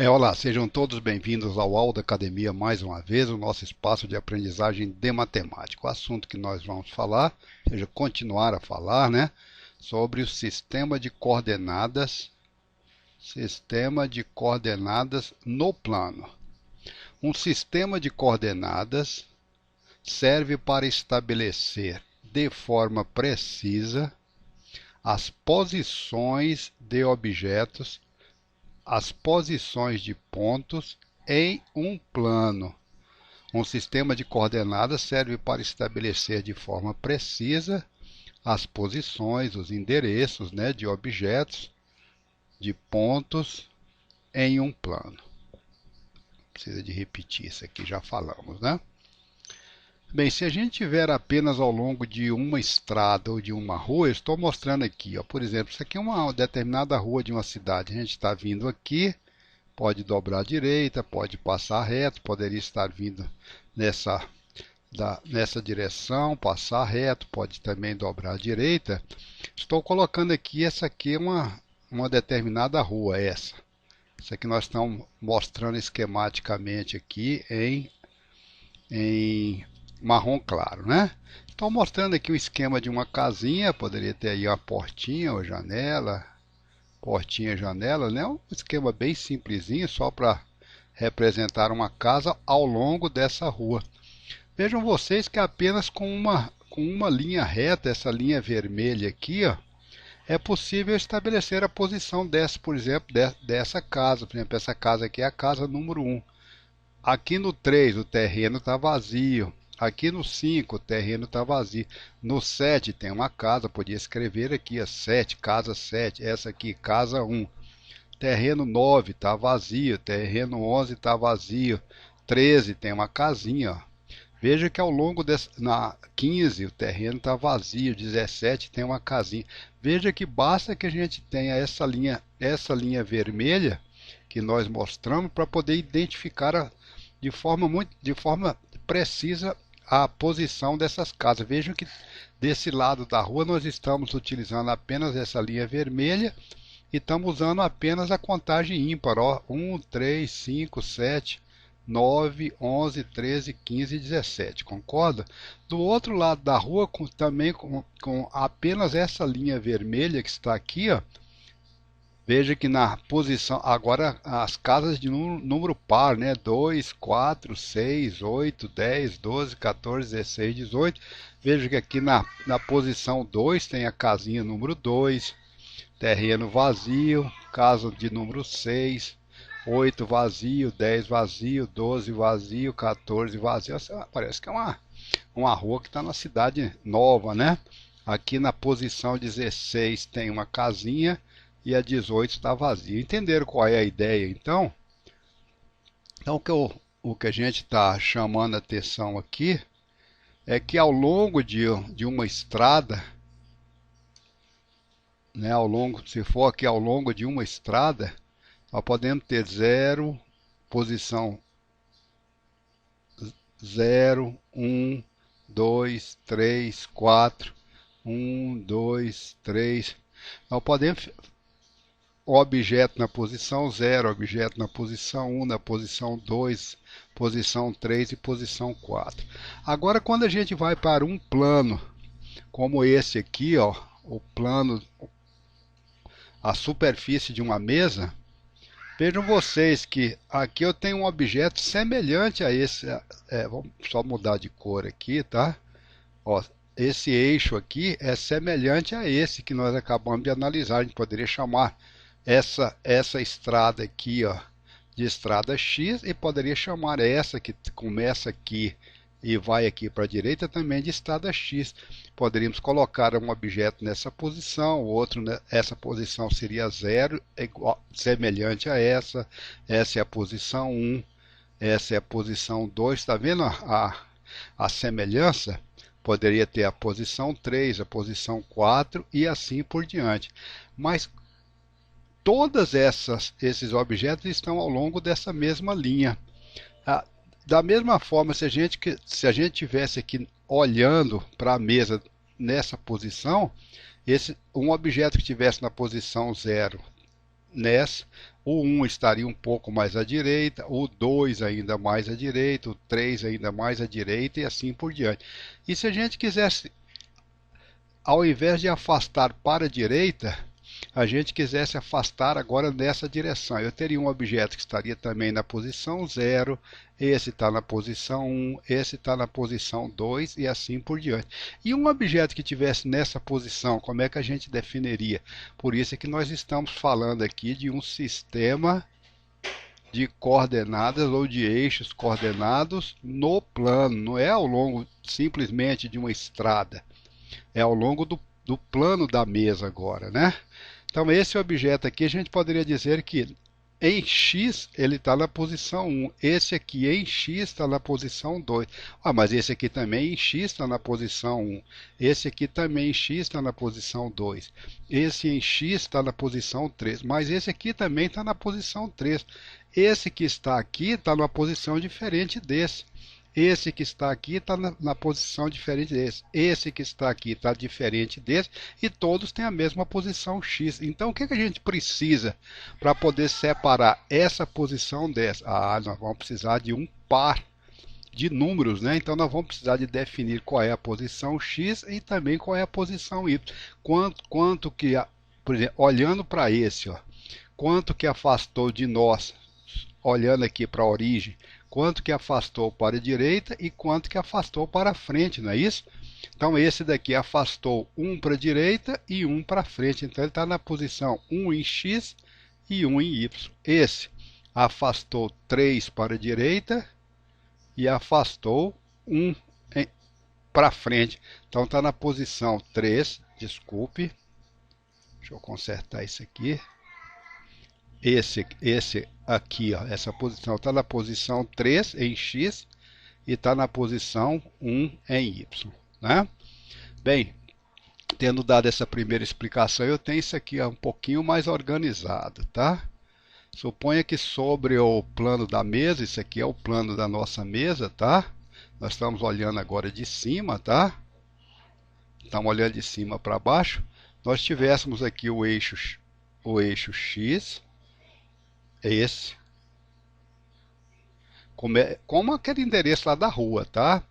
Olá, sejam todos bem-vindos ao Aula da Academia mais uma vez, o nosso espaço de aprendizagem de matemática. O assunto que nós vamos falar, ou seja, continuar a falar, sobre o sistema de coordenadas no plano. Um sistema de coordenadas serve para estabelecer de forma precisa as posições de objetos, as posições de pontos em um plano. Um sistema de coordenadas serve para estabelecer de forma precisa as posições, os endereços, de objetos, de pontos em um plano. Não precisa de repetir isso aqui, já falamos, Bem, se a gente tiver apenas ao longo de uma estrada ou de uma rua, eu estou mostrando aqui, por exemplo, isso aqui é uma determinada rua de uma cidade. A gente está vindo aqui, pode dobrar à direita, pode passar reto, poderia estar vindo nessa direção, passar reto, pode também dobrar à direita. Estou colocando aqui, essa aqui é uma determinada rua, essa. Isso aqui nós estamos mostrando esquematicamente aqui em marrom claro, Estou mostrando aqui o esquema de uma casinha, poderia ter aí uma portinha ou janela, portinha, janela, Um esquema bem simplesinho, só para representar uma casa ao longo dessa rua. Vejam vocês que apenas com uma linha reta, essa linha vermelha aqui, é possível estabelecer a posição dessa, por exemplo, dessa casa. Por exemplo, essa casa aqui é a casa número 1. Aqui no 3 o terreno está vazio. Aqui no 5 o terreno está vazio. No 7 tem uma casa, podia escrever aqui, 7, casa 7. Essa aqui, casa 1. Terreno 9 está vazio. Terreno 11 está vazio. 13 tem uma casinha, Veja que ao longo na 15 o terreno está vazio. 17 tem uma casinha. Veja que basta que a gente tenha essa linha vermelha que nós mostramos para poder identificar de forma precisa a posição dessas casas. Vejam que desse lado da rua nós estamos utilizando apenas essa linha vermelha e estamos usando apenas a contagem ímpar, 1, 3, 5, 7, 9, 11, 13, 15 e 17, concorda? Do outro lado da rua, também com apenas essa linha vermelha que está aqui, veja que na posição, agora as casas de número par, 2, 4, 6, 8, 10, 12, 14, 16, 18. Veja que aqui na posição 2 tem a casinha número 2, terreno vazio, casa de número 6, 8 vazio, 10 vazio, 12 vazio, 14 vazio. Parece que é uma rua que está na cidade nova, Aqui na posição 16 tem uma casinha e a 18 está vazia. Entenderam qual é a ideia, então? Então, o que a gente está chamando a atenção aqui é que ao longo de uma estrada, se for aqui ao longo de uma estrada, nós podemos ter 0, posição 0, 1, 2, 3, 4, 1, 2, 3. Nós podemos o objeto na posição 0, objeto na posição 1, na posição 2, posição 3 e posição 4. Agora, quando a gente vai para um plano, como esse aqui, o plano, a superfície de uma mesa, vejam vocês que aqui eu tenho um objeto semelhante a esse, vamos só mudar de cor aqui, tá? Esse eixo aqui é semelhante a esse que nós acabamos de analisar. A gente poderia chamar essa estrada aqui, de estrada X, e poderia chamar essa que começa aqui e vai aqui para a direita também de estrada X. Poderíamos colocar um objeto nessa posição, o outro essa posição seria 0, semelhante a essa. Essa é a posição 1, essa é a posição 2. Está vendo a semelhança? Poderia ter a posição 3, a posição 4 e assim por diante. Mas todos esses objetos estão ao longo dessa mesma linha. Da mesma forma, se a gente tivesse aqui olhando para a mesa nessa posição, um objeto que estivesse na posição 0 nessa. O 1 estaria um pouco mais à direita, o 2 ainda mais à direita, o 3 ainda mais à direita e assim por diante. E se a gente quisesse, ao invés de afastar para a direita, a gente quisesse afastar agora nessa direção, eu teria um objeto que estaria também na posição 0, esse está na posição 1, esse está na posição 2 e assim por diante. E um objeto que tivesse nessa posição, como é que a gente definiria? Por isso é que nós estamos falando aqui de um sistema de coordenadas ou de eixos coordenados no plano, não é ao longo simplesmente de uma estrada, é ao longo do plano da mesa agora, né? Então esse objeto aqui a gente poderia dizer que em x ele está na posição 1, esse aqui em x está na posição 2, mas esse aqui também em x está na posição 1, esse aqui também em x está na posição 2, esse em x está na posição 3, mas esse aqui também está na posição 3, esse que está aqui está numa posição diferente desse. Esse que está aqui está na posição diferente desse. Esse que está aqui está diferente desse. E todos têm a mesma posição x. Então, o que a gente precisa para poder separar essa posição dessa? Nós vamos precisar de um par de números, né? Então, nós vamos precisar de definir qual é a posição x e também qual é a posição y. Quanto que, por exemplo, olhando para esse, ó, quanto que afastou de nós, olhando aqui para a origem, quanto que afastou para a direita e quanto que afastou para a frente, não é isso? Então esse daqui afastou 1 para a direita e 1 para a frente, então ele está na posição 1 em x e 1 em y. Esse afastou 3 para a direita e afastou 1 para frente, então está na posição 3, desculpe, deixa eu consertar isso aqui. Esse aqui, ó, essa posição está na posição 3 em x e está na posição 1 em y, né? Bem, tendo dado essa primeira explicação, eu tenho isso aqui um pouquinho mais organizado, tá? Suponha que sobre o plano da mesa, isso aqui é o plano da nossa mesa, tá? Nós estamos olhando agora de cima, tá? Estamos olhando de cima para baixo. Nós tivéssemos aqui o eixo x, esse, como aquele endereço lá da rua, tá?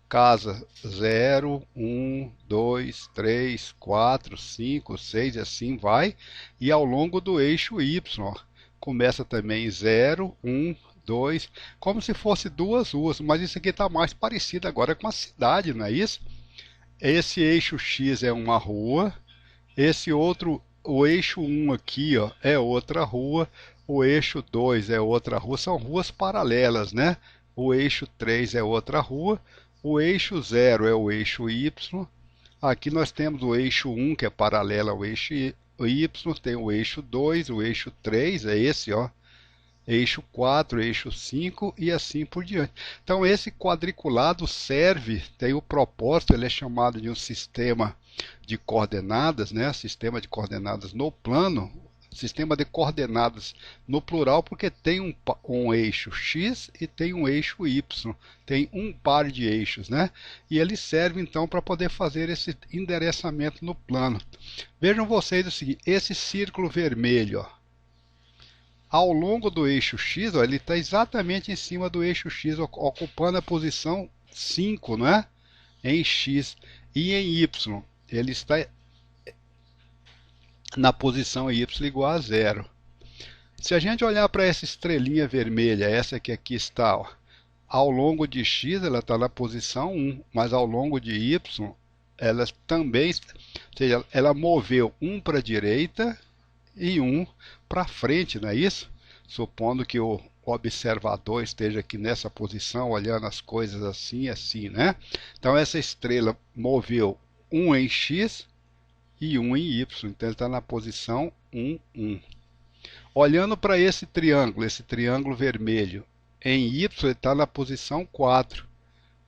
Casa 0, 1, 2, 3, 4, 5, 6 e assim vai. E ao longo do eixo y, ó, começa também 0, 1, 2, como se fosse duas ruas, mas isso aqui está mais parecido agora com a cidade, não é isso? Esse eixo x é uma rua, esse outro, o eixo 1 aqui, ó, é outra rua, o eixo 2 é outra rua, são ruas paralelas, né? O eixo 3 é outra rua, o eixo 0 é o eixo y, aqui nós temos o eixo 1 que é paralelo ao eixo y, tem o eixo 2, o eixo 3 é esse, ó, eixo 4, eixo 5 e assim por diante. Então esse quadriculado serve, tem o propósito, ele é chamado de um sistema de coordenadas, né? Sistema de coordenadas no plano, sistema de coordenadas no plural, porque tem um eixo x e tem um eixo y, tem um par de eixos, né? E ele serve então para poder fazer esse endereçamento no plano. Vejam vocês o seguinte, esse círculo vermelho, ó, ao longo do eixo x, ó, ele está exatamente em cima do eixo x, ocupando a posição 5, né? Em x, e em y, ele está na posição y igual a 0. Se a gente olhar para essa estrelinha vermelha, essa que aqui está, ó, ao longo de x ela está na posição 1, mas ao longo de y ela também, ou seja, ela moveu 1 para a direita e 1 para frente, não é isso? Supondo que o observador esteja aqui nessa posição, olhando as coisas assim, assim, né? Então essa estrela moveu 1 em x e 1 em y, então ele está na posição 1, 1. Olhando para esse triângulo vermelho, em y ele está na posição 4.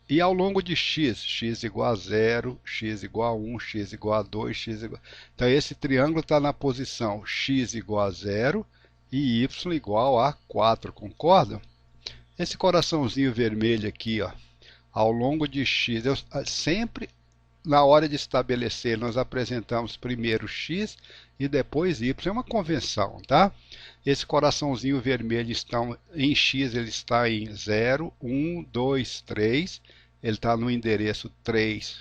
E ao longo de x igual a 0, x igual a 1, x igual a 2, x igual a... Então esse triângulo está na posição x igual a 0 e y igual a 4, concordam? Esse coraçãozinho vermelho aqui, ó, ao longo de x, sempre na hora de estabelecer, nós apresentamos primeiro x e depois Y. É uma convenção, tá? Esse coraçãozinho vermelho está em X, ele está em 0, 1, 2, 3. Ele está no endereço 3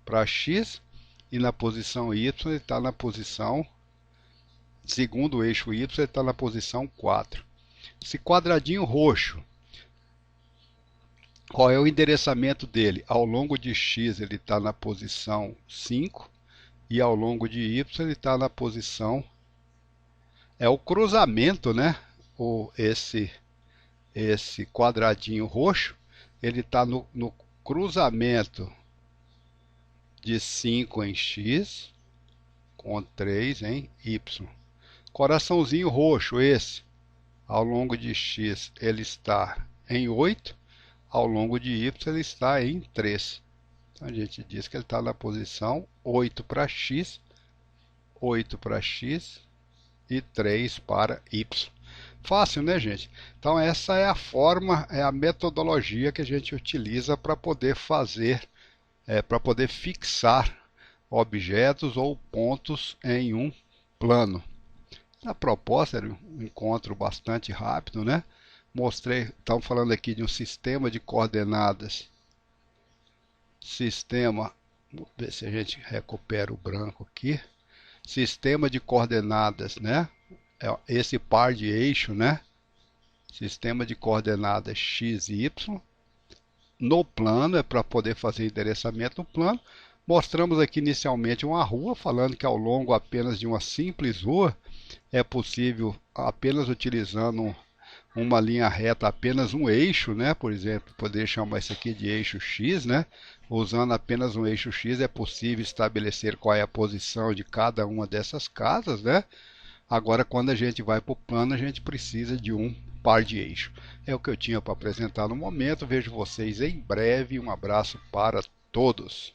para X. E na posição Y, ele está na posição, segundo o eixo Y, ele está na posição 4. Esse quadradinho roxo, qual é o endereçamento dele? Ao longo de X ele está na posição 5 e ao longo de Y ele está na posição... É o cruzamento, né? Esse quadradinho roxo, ele está no cruzamento de 5 em X com 3 em Y. Coraçãozinho roxo, esse, ao longo de X ele está em 8, ao longo de Y ele está em 3. Então a gente diz que ele está na posição 8 para X, 8 para X e 3 para Y. Fácil, né, gente? Então essa é a forma, é a metodologia que a gente utiliza para poder fazer, para poder fixar objetos ou pontos em um plano. A proposta era um encontro bastante rápido, né? Mostrei, estamos falando aqui de um sistema de coordenadas. Sistema, vamos ver se a gente recupera o branco aqui. Sistema de coordenadas, né? Esse par de eixo, né? Sistema de coordenadas x e y. No plano, é para poder fazer endereçamento no plano. Mostramos aqui inicialmente uma rua, falando que ao longo apenas de uma simples rua, é possível, apenas utilizando uma linha reta, apenas um eixo, né? Por exemplo, poder chamar isso aqui de eixo X, né? Usando apenas um eixo X é possível estabelecer qual é a posição de cada uma dessas casas, né? Agora, quando a gente vai para o plano, a gente precisa de um par de eixo. É o que eu tinha para apresentar no momento. Vejo vocês em breve. Um abraço para todos.